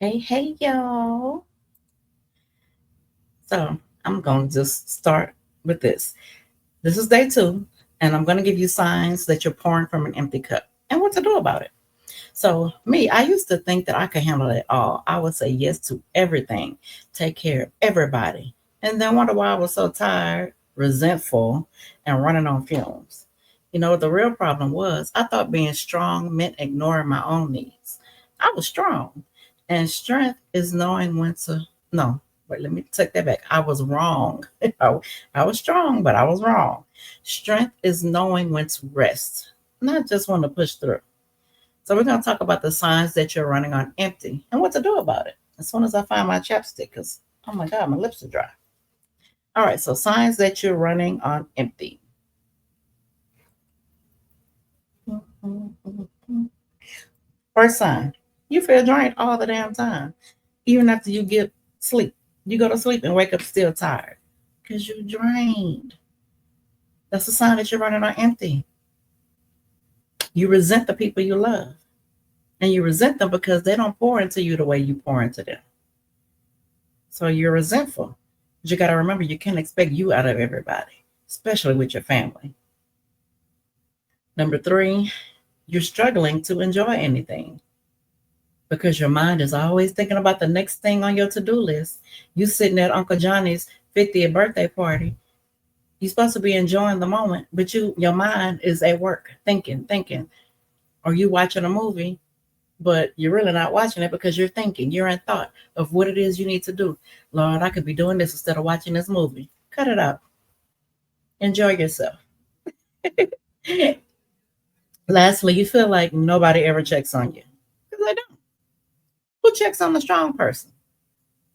Hey, y'all. So I'm going to just start with this. This is day two, and I'm going to give you signs that you're pouring from an empty cup and what to do about it. So, me, I used to think that I could handle it all. I would say yes to everything, take care of everybody, and then wonder why I was so tired, resentful, and running on fumes. The real problem was I thought being strong meant ignoring my own needs. I was strong, and strength is knowing when to. No, wait, let me take that back. I was wrong. I, I was strong, but I was wrong. Strength is knowing when to rest, not just when to push through. So we're going to talk about the signs that you're running on empty and what to do about it. As soon as I find my chapstick, because oh my God, my lips are dry. All right, so signs that you're running on empty. First sign, you feel drained all the damn time, even after you get sleep. You go to sleep and wake up still tired because you're drained. That's a sign that you're running on empty. You resent the people you love, and you resent them because they don't pour into you the way you pour into them. So you're resentful. But you got to remember, you can't expect you out of everybody, especially with your family. Number three, you're struggling to enjoy anything because your mind is always thinking about the next thing on your to-do list. You sitting at Uncle Johnny's 50th birthday party. You're supposed to be enjoying the moment, but your mind is at work thinking. Or you watching a movie, but you're really not watching it because you're thinking, you're in thought of what it is you need to do. Lord, I could be doing this instead of watching this movie. Cut it out. Enjoy yourself. Lastly, you feel like nobody ever checks on you because they don't. Who checks on the strong person?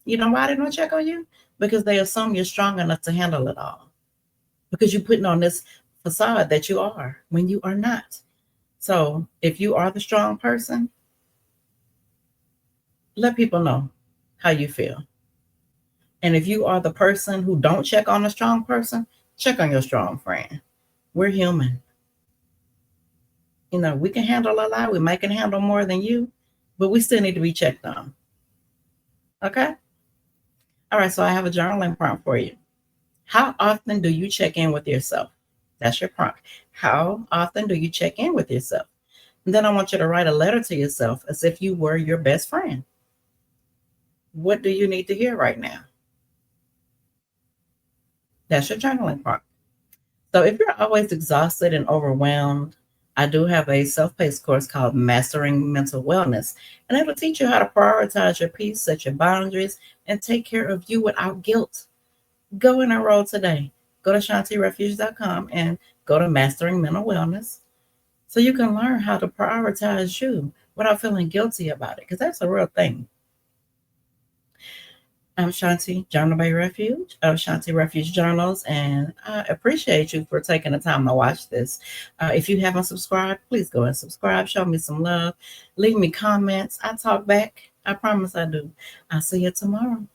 You know why they don't check on you? Because they assume you're strong enough to handle it all. Because you're putting on this facade that you are when you are not. So if you are the strong person, let people know how you feel. And if you are the person who don't check on a strong person, check on your strong friend. We're human. We can handle a lot. We might can handle more than you, but we still need to be checked on. Okay? All right, so I have a journaling prompt for you. How often do you check in with yourself? That's your prompt. How often do you check in with yourself? And then I want you to write a letter to yourself as if you were your best friend. What do you need to hear right now? That's your journaling prompt. So if you're always exhausted and overwhelmed, I do have a self-paced course called Mastering Mental Wellness, and it'll teach you how to prioritize your peace, set your boundaries, and take care of you without guilt. Go and enroll today. Go to shantirefuge.com and go to Mastering Mental Wellness so you can learn how to prioritize you without feeling guilty about it, because that's a real thing. I'm Shanti, Journal by Refuge of Shanti Refuge Journals, and I appreciate you for taking the time to watch this. If you haven't subscribed, please go and subscribe. Show me some love. Leave me comments. I talk back. I promise I do. I'll see you tomorrow.